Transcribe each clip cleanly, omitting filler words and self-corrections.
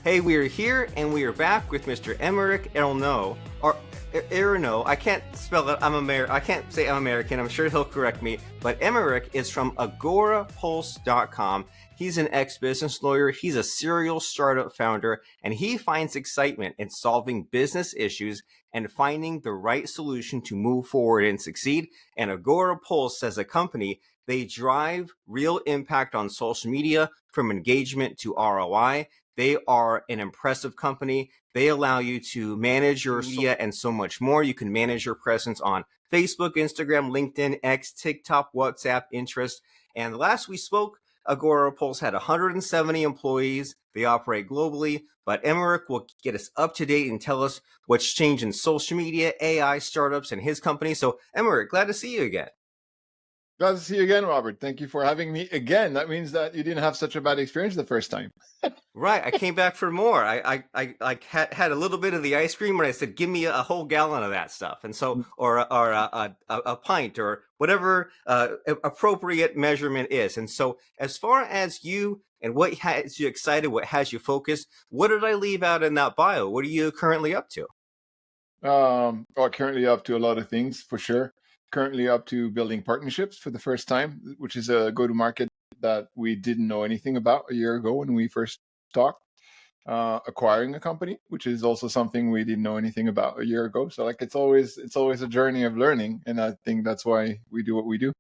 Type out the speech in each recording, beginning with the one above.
Hey, we are here and we are back with Mr. Emeric Ernoult, or Ernoult. I can't spell it. I can't say I'm American. I'm sure he'll correct me. But Emeric is from Agorapulse.com. He's an ex-business lawyer. He's a serial startup founder, and he finds excitement in solving business issues and finding the right solution to move forward and succeed. And Agorapulse, as a company, they drive real impact on social media, from engagement to ROI. They are an impressive company. They allow you to manage your media and so much more. You can manage your presence on Facebook, Instagram, LinkedIn, X, TikTok, WhatsApp, Pinterest. And last we spoke, Agorapulse had 170 employees. They operate globally, but Emeric will get us up to date and tell us what's changed in social media, AI, startups, and his company. So Emeric, glad to see you again. Glad to see you again, Robert. Thank you for having me again. That means that you didn't have such a bad experience the first time. Right, I came back for more. I had a little bit of the ice cream, and I said, "Give me a whole gallon of that stuff." And so, or a pint, or whatever appropriate measurement is. And so, as far as you and what has you excited, what has you focused, what did I leave out in that bio? What are you currently up to? Well, currently up to a lot of things for sure. Currently up to building partnerships for the first time, which is a go-to-market that we didn't know anything about a year ago when we first talked. Acquiring a company, which is also something we didn't know anything about a year ago. So like it's always a journey of learning, and I think that's why we do what we do.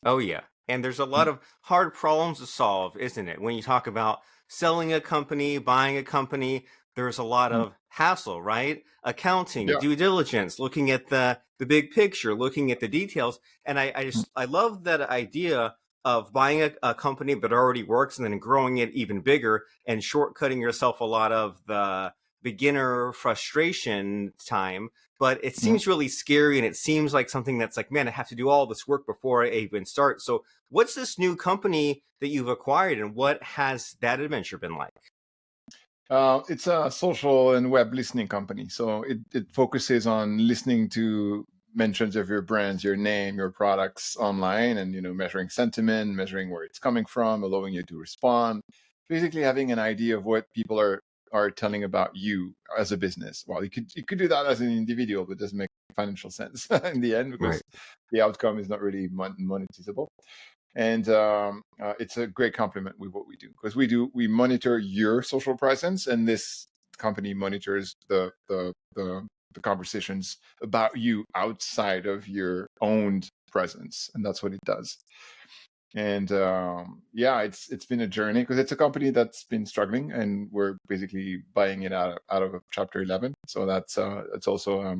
Oh, yeah. And there's a lot of hard problems to solve, isn't it? When you talk about selling a company, buying a company, there's a lot of hassle, right? Accounting, Yeah. due diligence, looking at the big picture, looking at the details. And I love that idea of buying a company that already works and then growing it even bigger and shortcutting yourself a lot of the beginner frustration time. But it seems really scary, and it seems like something that's like, man, I have to do all this work before I even start. So what's this new company that you've acquired, and what has that adventure been like? It's a social and web listening company. So it focuses on listening to mentions of your brands, your name, your products online, and measuring sentiment, measuring where it's coming from, allowing you to respond. Basically having an idea of what people are telling about you as a business. Well, you could do that as an individual, but it doesn't make financial sense in the end because Right. the outcome is not really monetizable. And it's a great complement with what we do because we monitor your social presence, and this company monitors the conversations about you outside of your owned presence, and that's what it does. And yeah, it's been a journey because it's a company that's been struggling, and we're basically buying it out of Chapter 11. So that's also a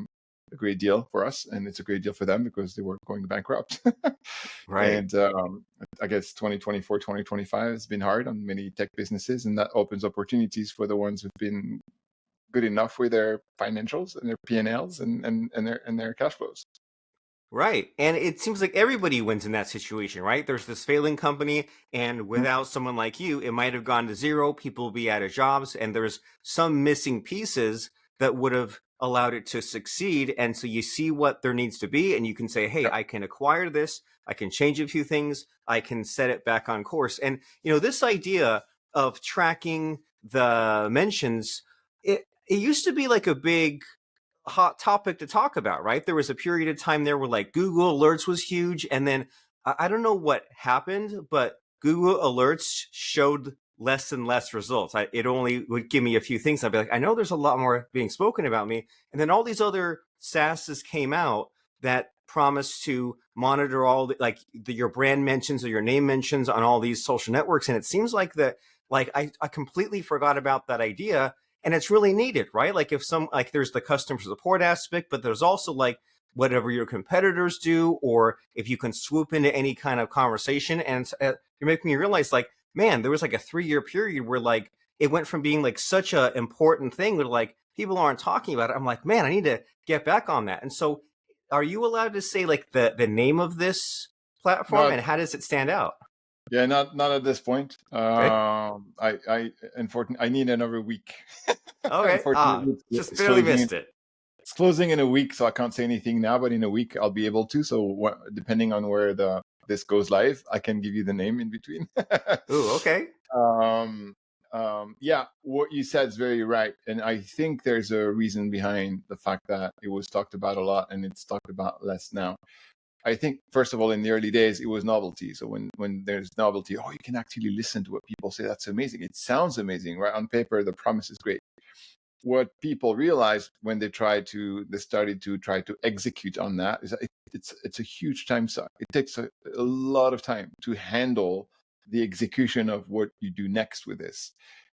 great deal for us, and it's a great deal for them because they were going bankrupt. Right. And I guess 2024, 2025 has been hard on many tech businesses, and that opens opportunities for the ones who've been good enough with their financials and their P&Ls and their cash flows. Right. And it seems like everybody wins in that situation, right? There's this failing company, and without someone like you, it might have gone to zero. People will be out of jobs, and there's some missing pieces that would have allowed it to succeed. And so you see what there needs to be, and you can say, hey, Yeah. I can acquire this, I can change a few things, I can set it back on course. And, this idea of tracking the mentions, it used to be like a big hot topic to talk about, right? There was a period of time there where like Google Alerts was huge, and then I don't know what happened, but Google Alerts showed less and less results. It only would give me a few things. I'd be like, I know there's a lot more being spoken about me, and then all these other SaaSes came out that promised to monitor all your brand mentions or your name mentions on all these social networks, and it seems like that. Like I completely forgot about that idea, and it's really needed, right? Like if there's the customer support aspect, but there's also like whatever your competitors do, or if you can swoop into any kind of conversation. And you're making me realize, like, man, there was like a 3-year period where like it went from being like such a important thing that like people aren't talking about it. I'm like, man, I need to get back on that. And so are you allowed to say like the name of this platform, Not and how does it stand out? Yeah, not at this point. Okay. I unfortunately I need another week. Okay. Unfortunately, Just barely missed it. it's closing in a week, so I can't say anything now. But in a week, I'll be able to. So depending on where this goes live, I can give you the name in between. Ooh, okay. um, Yeah, what you said is very right, and I think there's a reason behind the fact that it was talked about a lot and it's talked about less now. I think, first of all, in the early days, it was novelty. So when there's novelty, oh, you can actually listen to what people say. That's amazing. It sounds amazing, right? On paper, the promise is great. What people realized when they started to try to execute on that is that it's a huge time suck. It takes a lot of time to handle the execution of what you do next with this.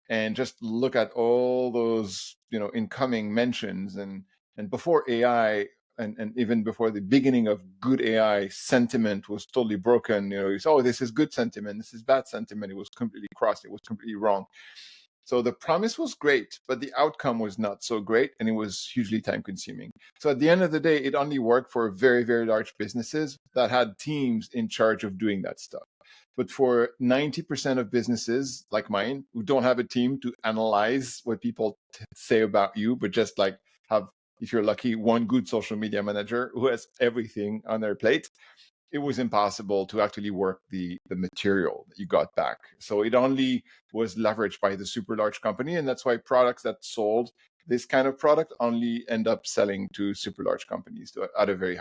And just look at all those, incoming mentions and before AI, and even before the beginning of good AI, sentiment was totally broken. It's, oh, this is good sentiment, this is bad sentiment. It was completely crossed. It was completely wrong. So the promise was great, but the outcome was not so great, and it was hugely time consuming. So at the end of the day, it only worked for very, very large businesses that had teams in charge of doing that stuff. But for 90% of businesses like mine who don't have a team to analyze what people say about you, but just like have, if you're lucky, one good social media manager who has everything on their plate, it was impossible to actually work the material that you got back. So it only was leveraged by the super large company, and that's why products that sold this kind of product only end up selling to super large companies at a very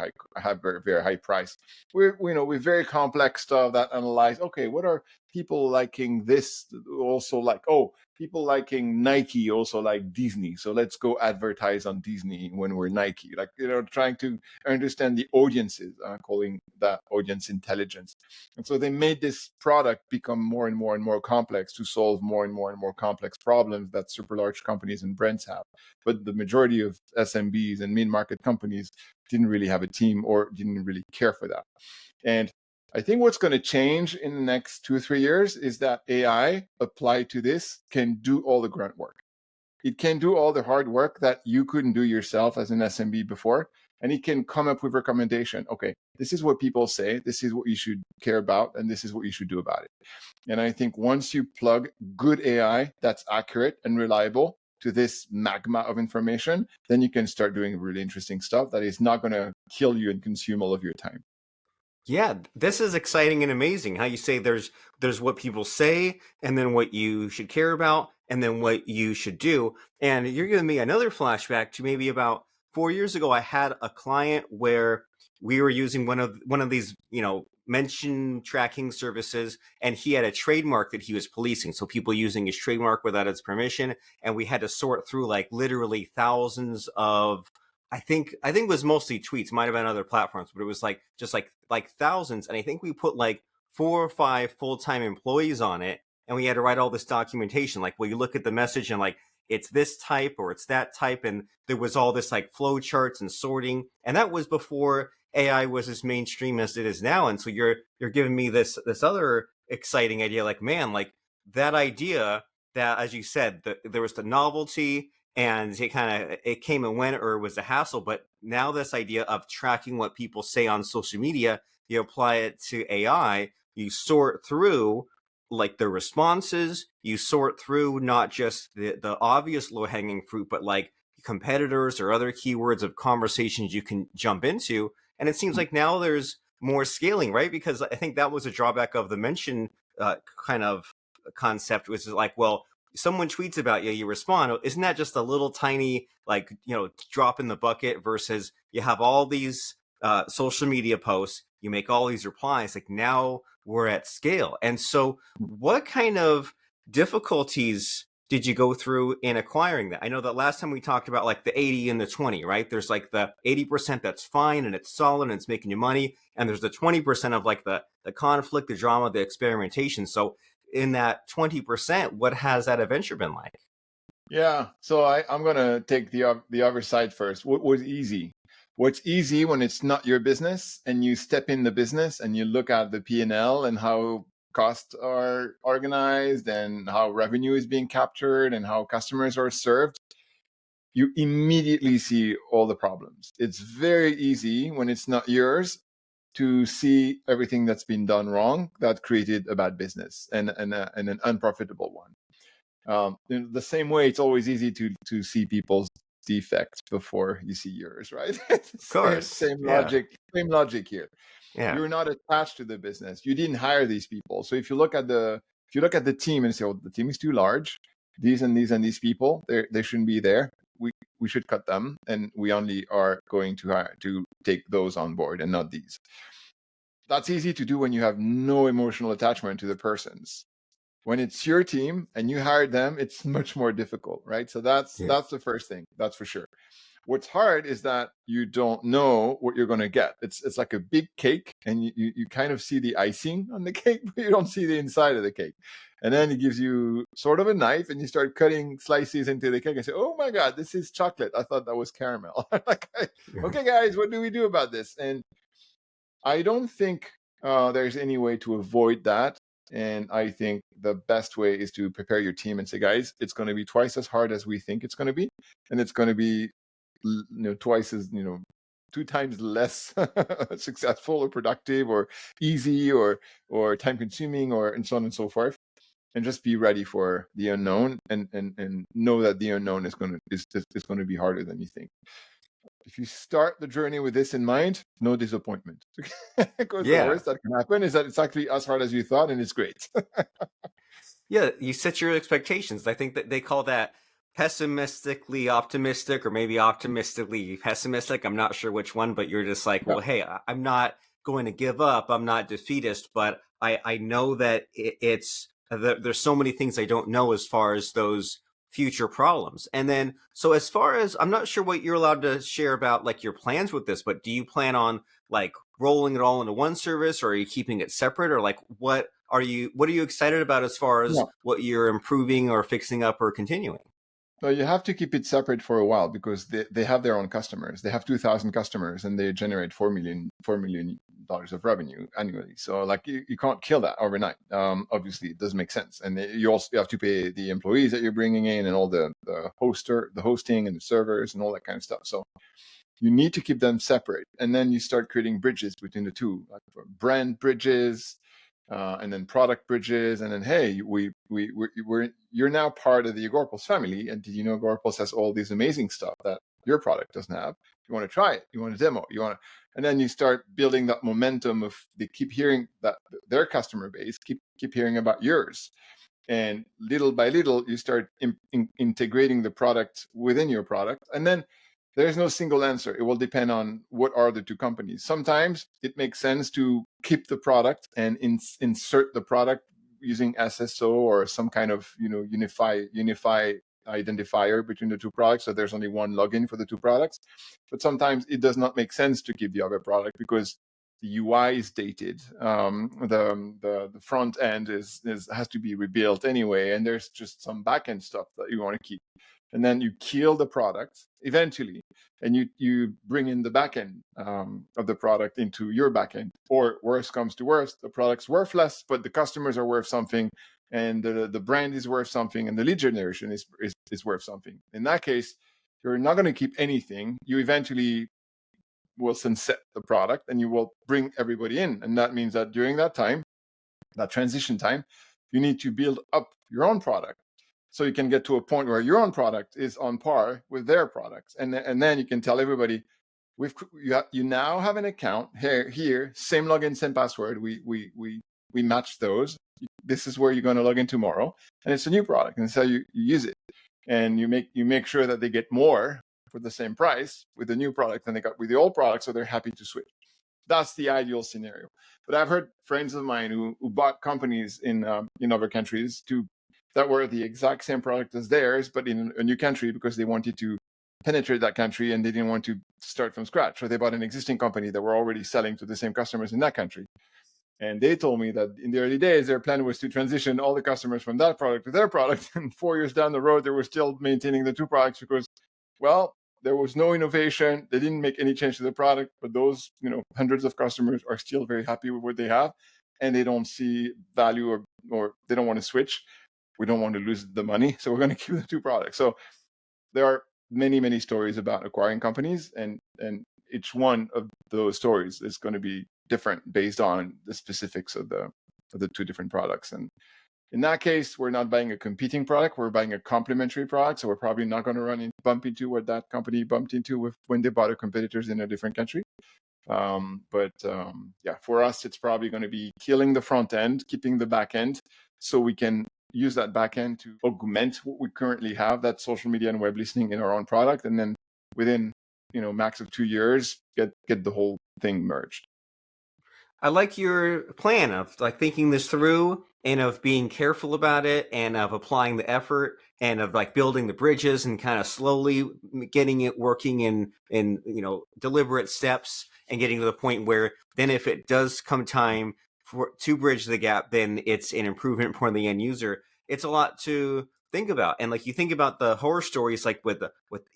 very high price. We're very complex stuff that analyze. Okay, what are people liking this? Also, like, oh, people liking Nike also like Disney, so let's go advertise on Disney when we're Nike. Like, trying to understand the audiences, calling that audience intelligence. And so they made this product become more and more and more complex to solve more and more and more complex problems that super large companies and brands have. But the majority of SMBs and mid-market companies didn't really have a team or didn't really care for that. And I think what's going to change in the next 2 or 3 years is that AI applied to this can do all the grunt work. It can do all the hard work that you couldn't do yourself as an SMB before. And it can come up with recommendation. Okay, this is what people say. This is what you should care about. And this is what you should do about it. And I think once you plug good AI that's accurate and reliable to this magma of information, then you can start doing really interesting stuff that is not going to kill you and consume all of your time. Yeah, this is exciting and amazing. How you say there's what people say, and then what you should care about, and then what you should do. And you're giving me another flashback to maybe about 4 years ago. I had a client where we were using one of these, mention tracking services, and he had a trademark that he was policing. So people using his trademark without his permission, and we had to sort through like literally thousands of, I think it was mostly tweets, might have been other platforms, but it was like just like thousands. And I think we put like 4 or 5 full-time employees on it, and we had to write all this documentation. Like, well, you look at the message and like it's this type or it's that type, and there was all this like flow charts and sorting. And that was before AI was as mainstream as it is now. And so you're giving me this other exciting idea, like, man, like that idea that, as you said, there was the novelty and it came and went, or it was a hassle. But now this idea of tracking what people say on social media, you apply it to AI, you sort through like the responses, you sort through not just the obvious low hanging fruit, but like competitors or other keywords of conversations you can jump into. And it seems like now there's more scaling, right? Because I think that was a drawback of the mention kind of concept, which is like, well, someone tweets about you, you respond. Isn't that just a little tiny, like, drop in the bucket versus you have all these social media posts, you make all these replies, like now we're at scale. And so what kind of difficulties did you go through in acquiring that? I know that last time we talked about like the 80 and the 20, right? There's like the 80% that's fine and it's solid and it's making you money. And there's the 20% of like the conflict, the drama, the experimentation. So in that 20%, what has that adventure been like? Yeah, so I'm gonna take the other side first. What was easy? What's easy when it's not your business and you step in the business and you look at the P&L and how costs are organized and how revenue is being captured and how customers are served, you immediately see all the problems. It's very easy when it's not yours to see everything that's been done wrong that created a bad business and an unprofitable one. In the same way, it's always easy to see people's defects before you see yours, right? Of same, course. same Yeah. logic. Same logic here. Yeah. You're not attached to the business. You didn't hire these people. So if you look at the If you look at the team and say, "Oh, the team is too large. These and these and these people, they shouldn't be there. We should cut them, and we only are going to take those on board and not these." That's easy to do when you have no emotional attachment to the persons. When it's your team and you hired them, it's much more difficult, right? So that's the first thing, that's for sure. What's hard is that you don't know what you're going to get. It's like a big cake, and you kind of see the icing on the cake, but you don't see the inside of the cake. And then he gives you sort of a knife, and you start cutting slices into the cake and say, "Oh my God, this is chocolate. I thought that was caramel." Like, okay, guys, what do we do about this? And I don't think there's any way to avoid that. And I think the best way is to prepare your team and say, "Guys, it's going to be twice as hard as we think it's going to be, and it's going to be, twice as, 2 times less successful or productive or easy or time consuming or and so on and so forth." And just be ready for the unknown, and know that the unknown is going to be harder than you think. If you start the journey with this in mind, no disappointment. Because the Yeah. worst that can happen is that it's actually as hard as you thought, and it's great. Yeah, you set your expectations. I think that they call that pessimistically optimistic, or maybe optimistically pessimistic. I'm not sure which one, but you're just like, Yeah. well, hey, I'm not going to give up. I'm not defeatist, but I know that there's so many things I don't know as far as those future problems. And then, so as far as, I'm not sure what you're allowed to share about like your plans with this, but do you plan on like rolling it all into one service, or are you keeping it separate, or like what are you excited about as far as Yeah. what you're improving or fixing up or continuing? So you have to keep it separate for a while, because they have their own customers. They have 2,000 customers, and they generate $4 million of revenue annually. So like you can't kill that overnight. Obviously, it doesn't make sense. And you also have to pay the employees that you're bringing in, and all the hosting and the servers and all that kind of stuff. So you need to keep them separate, and then you start creating bridges between the two, like brand bridges, and then product bridges, and then, hey, you're now part of the Agorapulse family, and did you know Agorapulse has all these amazing stuff that your product doesn't have? You want to try it? You want to demo? And then you start building that momentum of they keep hearing that their customer base keep hearing about yours, and little by little you start integrating the product within your product. And then there's no single answer. It will depend on what are the two companies. Sometimes it makes sense to keep the product and insert the product using SSO or some kind of unify identifier between the two products, so there's only one login for the two products. But sometimes it does not make sense to keep the other product, because the UI is dated. The front end has to be rebuilt anyway, and there's just some backend stuff that you want to keep. And then you kill the product eventually, and you bring in the backend of the product into your backend. Or worst comes to worst, the product's worthless, but the customers are worth something, and the brand is worth something, and the lead generation is worth something. In that case, you're not going to keep anything. You eventually will sunset the product, and you will bring everybody in. And that means that during that time, that transition time, you need to build up your own product, so you can get to a point where your own product is on par with their products. And then you can tell everybody, you now have an account here, same login, same password. We match those. This is where you're going to log in tomorrow, and it's a new product. And so you use it, and you make sure that they get more for the same price with the new product than they got with the old product, so they're happy to switch. That's the ideal scenario. But I've heard friends of mine who bought companies in other countries that were the exact same product as theirs, but in a new country, because they wanted to penetrate that country and they didn't want to start from scratch. So they bought an existing company that were already selling to the same customers in that country. And they told me that in the early days, their plan was to transition all the customers from that product to their product. And 4 years down the road, they were still maintaining the two products, because, well, there was no innovation. They didn't make any change to the product, but those, hundreds of customers are still very happy with what they have, and they don't see value, or they don't want to switch. We don't want to lose the money, so we're going to keep the two products. So there are many, many stories about acquiring companies, and each one of those stories is going to be different based on the specifics of the two different products. And in that case, we're not buying a competing product, we're buying a complementary product. So we're probably not going to bump into what that company bumped into when they bought a competitors in a different country. Yeah, for us, it's probably going to be killing the front end, keeping the back end, so we can use that backend to augment what we currently have, that social media and web listening, in our own product, and then within max of 2 years get the whole thing merged. I like your plan of like thinking this through and of being careful about it and of applying the effort and of like building the bridges and kind of slowly getting it working in deliberate steps and getting to the point where then if it does come time to bridge the gap, then it's an improvement for the end user. It's a lot to think about. And like you think about the horror stories like with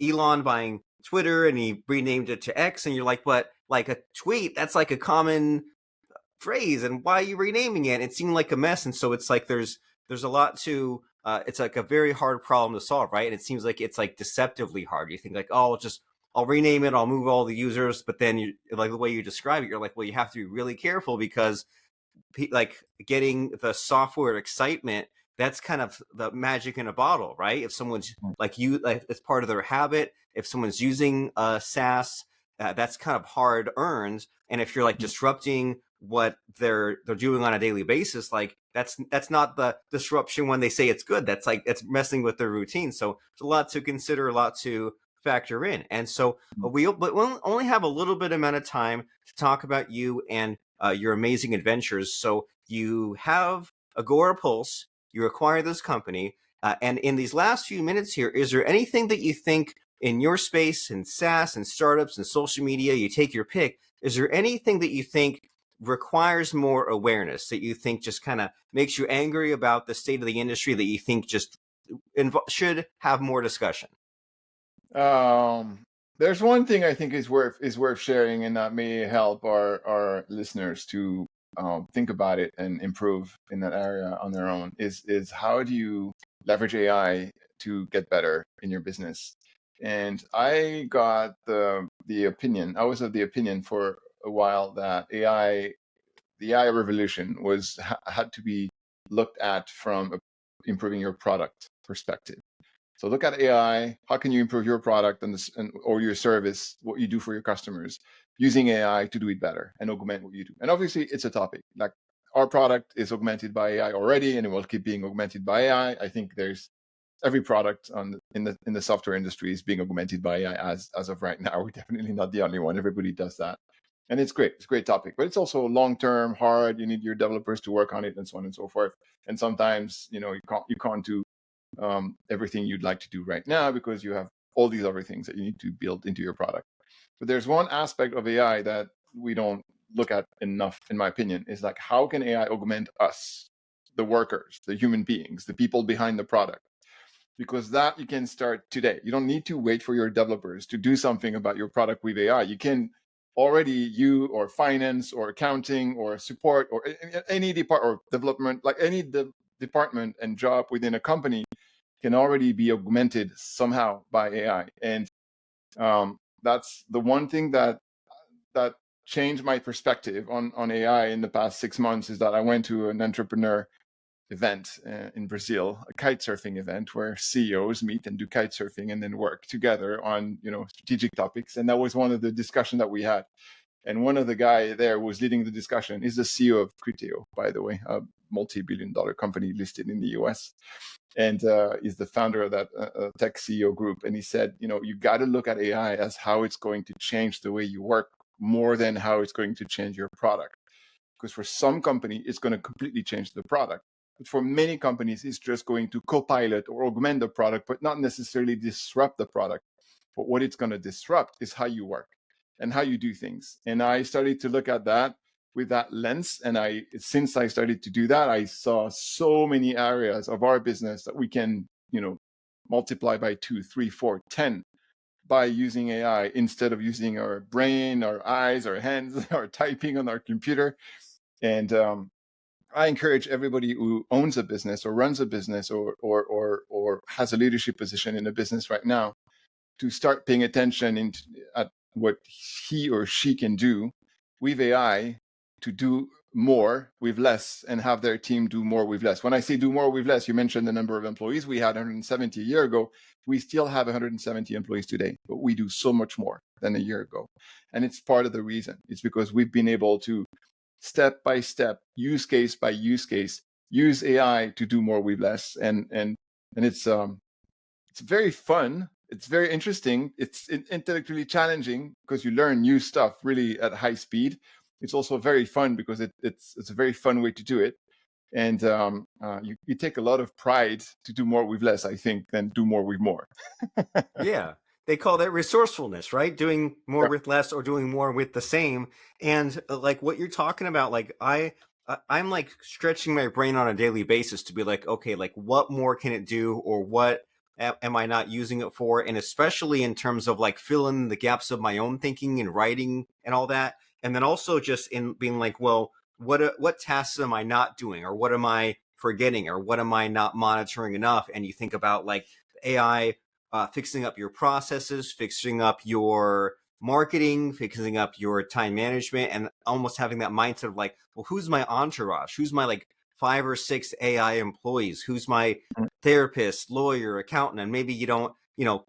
Elon buying Twitter and he renamed it to X, and you're like, but like a tweet, that's like a common phrase, and why are you renaming it? It seemed like a mess, and so it's like there's a lot to it's like a very hard problem to solve, right? And it seems like it's like deceptively hard. You think like, oh, I'll rename it, I'll move all the users, but then you like the way you describe it, you're like, well, you have to be really careful because like getting the software excitement, that's kind of the magic in a bottle, right? If someone's like you, like it's part of their habit. If someone's using SaaS, that's kind of hard earned. And if you're like disrupting what they're doing on a daily basis, like that's not the disruption when they say it's good. That's like it's messing with their routine. So there's a lot to consider, a lot to factor in. And so we'll only have a little bit amount of time to talk about you and your amazing adventures. So you have Agorapulse, you acquire this company, and in these last few minutes here, is there anything that you think in your space, in SaaS and startups and social media, you take your pick, is there anything that you think requires more awareness, that you think just kind of makes you angry about the state of the industry, that you think just should have more discussion? There's one thing I think is worth sharing, and that may help our listeners to think about it and improve in that area on their own. Is how do you leverage AI to get better in your business? And I got the opinion. I was of the opinion for a while that the AI revolution had to be looked at from improving your product perspective. So look at AI. How can you improve your product or your service, what you do for your customers, using AI to do it better and augment what you do? And obviously, it's a topic. Like our product is augmented by AI already, and it will keep being augmented by AI. I think there's every product in the software industry is being augmented by AI as of right now. We're definitely not the only one. Everybody does that, and it's great. It's a great topic, but it's also long term, hard. You need your developers to work on it, and so on and so forth. And sometimes you can't do everything you'd like to do right now because you have all these other things that you need to build into your product. But there's one aspect of AI that we don't look at enough, in my opinion, is like how can AI augment us, the workers, the human beings, the people behind the product? Because that you can start today. You don't need to wait for your developers to do something about your product with AI. You can already, you or finance or accounting or support or any department or development, like any department and job within a company can already be augmented somehow by AI. And that's the one thing that changed my perspective on AI in the past 6 months, is that I went to an entrepreneur event in Brazil, a kite surfing event where CEOs meet and do kite surfing and then work together on strategic topics. And that was one of the discussion that we had. And one of the guy there was leading the discussion is the CEO of Criteo, by the way, a multi-billion-dollar company listed in the US. And he's the founder of that tech CEO group. And he said, you got to look at AI as how it's going to change the way you work more than how it's going to change your product. Because for some company, it's going to completely change the product. But for many companies, it's just going to co-pilot or augment the product, but not necessarily disrupt the product. But what it's going to disrupt is how you work and how you do things. And I started to look at that with that lens. And since I started to do that, I saw so many areas of our business that we can, multiply by 2, 3, 4, 10 by using AI instead of using our brain, our eyes, our hands, or typing on our computer. And I encourage everybody who owns a business or runs a business or has a leadership position in a business right now to start paying attention at what he or she can do with AI to do more with less and have their team do more with less. When I say do more with less, you mentioned the number of employees. We had 170 a year ago. We still have 170 employees today, but we do so much more than a year ago. And it's part of the reason. It's because we've been able to step by step, use case by use case, use AI to do more with less, and it's very fun. It's very interesting. It's intellectually challenging because you learn new stuff really at high speed. It's also very fun because it's a very fun way to do it, and you take a lot of pride to do more with less, I think, than do more with more. Yeah. They call that resourcefulness, right? Doing more Yep. with less or doing more with the same. And like what you're talking about, like I'm like stretching my brain on a daily basis to be like, okay, like what more can it do, or what am I not using it for? And especially in terms of like filling the gaps of my own thinking and writing and all that. And then also just in being like, well, what tasks am I not doing, or what am I forgetting, or what am I not monitoring enough? And you think about like AI fixing up your processes, fixing up your marketing, fixing up your time management, and almost having that mindset of like, well, who's my entourage? Who's my like 5 or 6 AI employees? Who's my therapist, lawyer, accountant? And maybe you don't,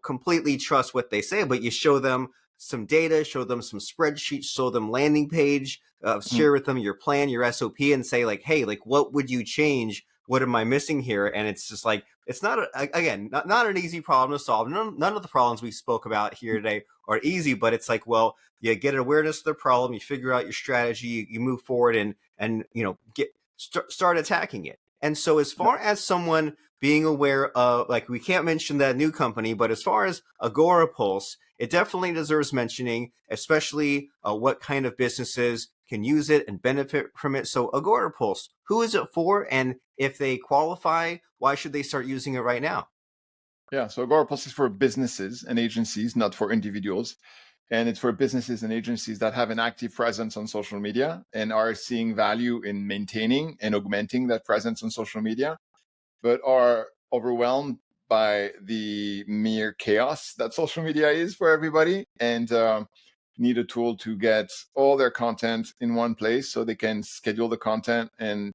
completely trust what they say, but you show them some data, show them some spreadsheets, show them landing page, Mm. share with them your plan, your SOP, and say like, hey, like what would you change? What am I missing here? And it's just like, it's not again not an easy problem to solve. None of the problems we spoke about here today are easy, but it's like, well, you get an awareness of the problem, you figure out your strategy, you move forward, and start attacking it. And so as far as someone being aware of, like, we can't mention that new company, but as far as Agorapulse, it definitely deserves mentioning, especially what kind of businesses can use it and benefit from it. So Agorapulse, who is it for? And if they qualify, why should they start using it right now? Yeah, so Agorapulse is for businesses and agencies, not for individuals. And it's for businesses and agencies that have an active presence on social media and are seeing value in maintaining and augmenting that presence on social media, but are overwhelmed by the mere chaos that social media is for everybody, and need a tool to get all their content in one place so they can schedule the content and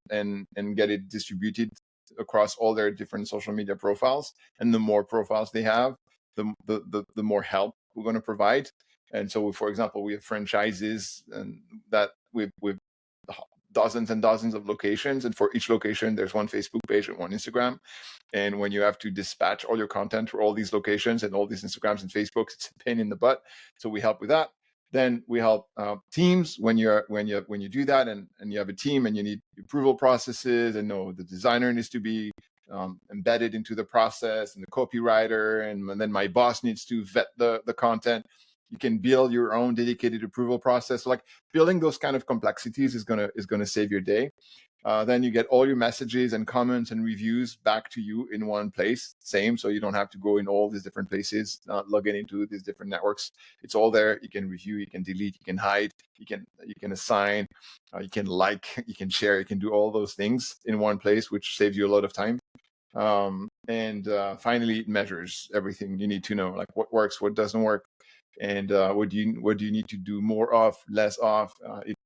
get it distributed across all their different social media profiles. And the more profiles they have, the more help we're going to provide. And so, for example, we have franchises and that with dozens and dozens of locations, and for each location there's one Facebook page and one Instagram. And when you have to dispatch all your content for all these locations and all these Instagrams and Facebooks, it's a pain in the butt. So we help with that. Then we help teams when you do that, and you have a team and you need approval processes, and the designer needs to be embedded into the process, and the copywriter, and then my boss needs to vet the content. You can build your own dedicated approval process. So like building those kind of complexities is gonna save your day. Then you get all your messages and comments and reviews back to you in one place. Same, so you don't have to go in all these different places, log in into these different networks. It's all there. You can review, you can delete, you can hide, you can assign, you can like, you can share, you can do all those things in one place, which saves you a lot of time. And finally, it measures everything you need to know, like what works, what doesn't work, and what do you need to do more of, less of.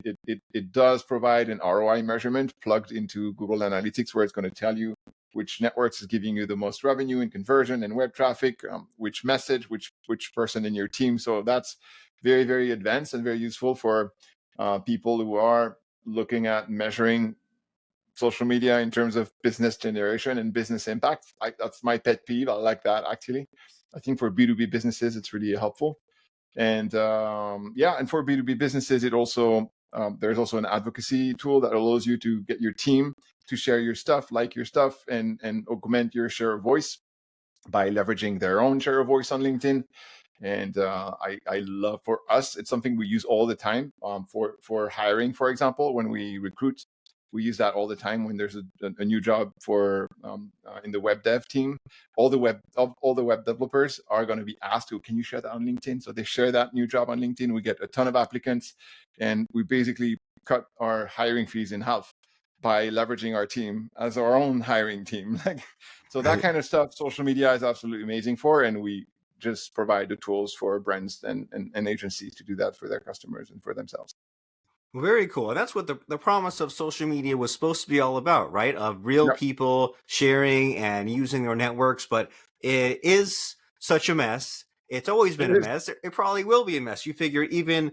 It does provide an ROI measurement plugged into Google Analytics, where it's going to tell you which networks is giving you the most revenue and conversion and web traffic, which message, which person in your team. So that's very, very advanced and very useful for people who are looking at measuring social media in terms of business generation and business impact. That's my pet peeve. I like that, actually. I think for B2B businesses, it's really helpful. And and for B2B businesses, it also there's also an advocacy tool that allows you to get your team to share your stuff, like your stuff, and augment your share of voice by leveraging their own share of voice on LinkedIn. And I love, for us, it's something we use all the time, for hiring, for example. When we recruit, we use that all the time. When there's a new job for in the web dev team, all the web developers are going to be asked to, can you share that on LinkedIn? So they share that new job on LinkedIn. We get a ton of applicants, and we basically cut our hiring fees in half by leveraging our team as our own hiring team. Like, so that Right. kind of stuff, social media is absolutely amazing for, and we just provide the tools for brands and agencies to do that for their customers and for themselves. Very cool. And that's what the promise of social media was supposed to be all about, right? Of real Yeah, people sharing and using their networks. But it is such a mess. It's always it been a is. mess. It probably will be a mess. You figure even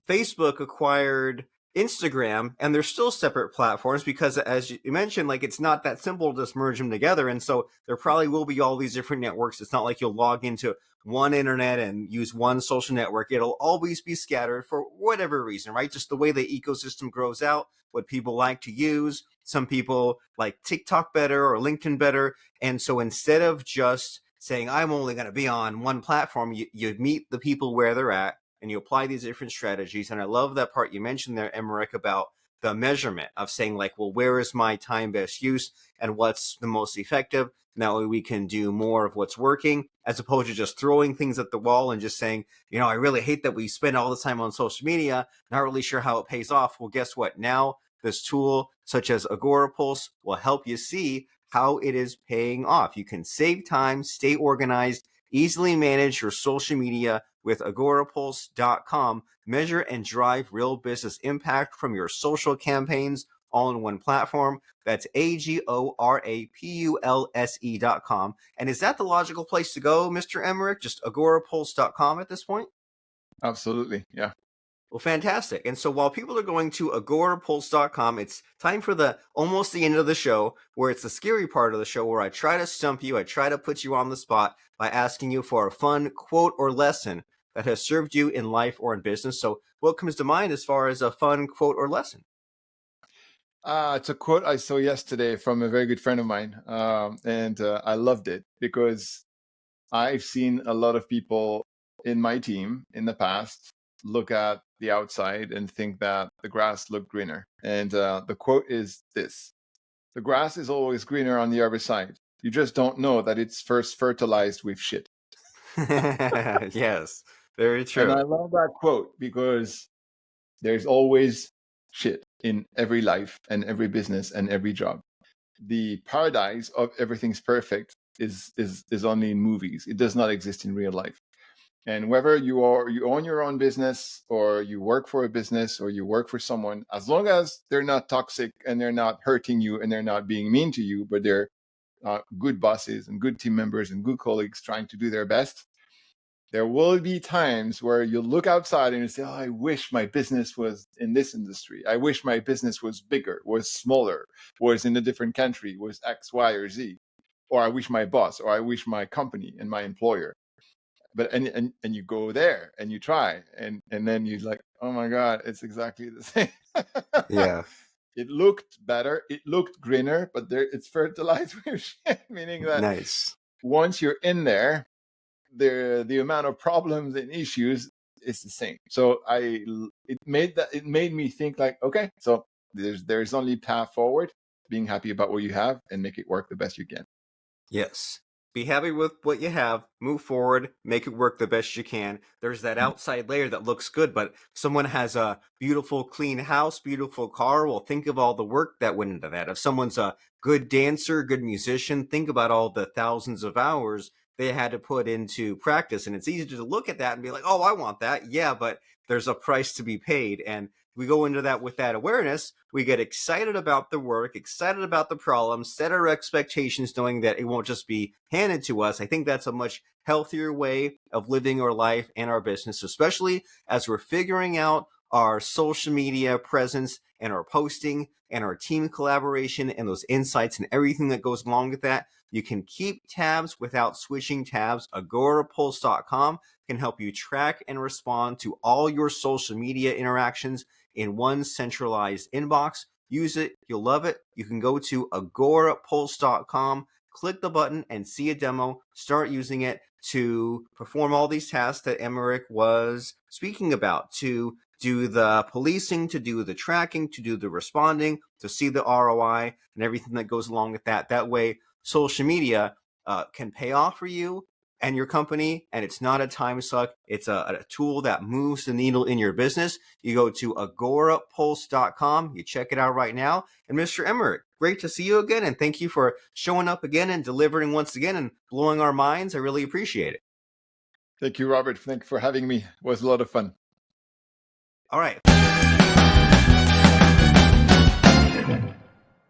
Facebook acquired Instagram, and they're still separate platforms because, as you mentioned, like it's not that simple to just merge them together. And so there probably will be all these different networks. It's not like you'll log into one internet and use one social network. It'll always be scattered for whatever reason, right? Just the way the ecosystem grows out, what people like to use. Some people like TikTok better or LinkedIn better. And so instead of just saying, I'm only going to be on one platform, you meet the people where they're at and you apply these different strategies. And I love that part you mentioned there, Emeric, about the measurement of saying like, well, where is my time best use and what's the most effective? And that way we can do more of what's working as opposed to just throwing things at the wall and just saying, I really hate that we spend all the time on social media, not really sure how it pays off. Well, guess what? Now this tool such as Agorapulse will help you see how it is paying off. You can save time, stay organized, easily manage your social media with agorapulse.com. Measure and drive real business impact from your social campaigns all in one platform. That's agorapulse.com. And is that the logical place to go, Mr. Emeric? Just agorapulse.com at this point? Absolutely. Yeah. Well, fantastic. And so while people are going to agorapulse.com, it's time for the almost the end of the show, where it's the scary part of the show, where I try to stump you, I try to put you on the spot by asking you for a fun quote or lesson that has served you in life or in business. So what comes to mind as far as a fun quote or lesson? It's a quote I saw yesterday from a very good friend of mine. And I loved it because I've seen a lot of people in my team in the past look at the outside and think that the grass looked greener. And the quote is this: the grass is always greener on the other side. You just don't know that it's first fertilized with shit. Yes, very And I true. love that quote because there's always shit in every life and every business and every job. The paradise of everything's perfect is only in movies. It does not exist in real life. And whether you own your own business or you work for a business or you work for someone, as long as they're not toxic and they're not hurting you and they're not being mean to you, but they're good bosses and good team members and good colleagues trying to do their best, there will be times where you look outside and you say, oh, I wish my business was in this industry. I wish my business was bigger, was smaller, was in a different country, was X, Y, or Z. Or I wish my boss, or I wish my company and my employer. But and you go there and you try, and then you're like, oh my God, it's exactly the same. Yeah, It looked better, it looked greener, but there it's fertilized with shit, meaning that nice. once you're in there, the amount of problems and issues is the same. So it made me think like, okay, so there's only path forward, being happy about what you have and make it work the best you can. Yes. Be happy with what you have, move forward, make it work the best you can. There's that outside layer that looks good, but someone has a beautiful, clean house, beautiful car. Well, think of all the work that went into that. If someone's a good dancer, good musician, think about all the thousands of hours they had to put into practice. And it's easy to look at that and be like, oh, I want that. Yeah, but there's a price to be paid. And we go into that with that awareness, we get excited about the work, excited about the problem, set our expectations knowing that it won't just be handed to us. I think that's a much healthier way of living our life and our business, especially as we're figuring out our social media presence and our posting and our team collaboration and those insights and everything that goes along with that. You can keep tabs without switching tabs. Agorapulse.com can help you track and respond to all your social media interactions in one centralized inbox. Use it. You'll love it. You can go to agorapulse.com, click the button and see a demo. Start using it to perform all these tasks that Emeric was speaking about, to do the policing, to do the tracking, to do the responding, to see the ROI and everything that goes along with that. That way, social media can pay off for you and your company, and it's not a time suck. It's a tool that moves the needle in your business. You go to agorapulse.com, you check it out right now. And Mr. Emeric, great to see you again, and thank you for showing up again and delivering once again and blowing our minds. I really appreciate it. Thank you, Robert. Thank you for having me. It was a lot of fun. All right.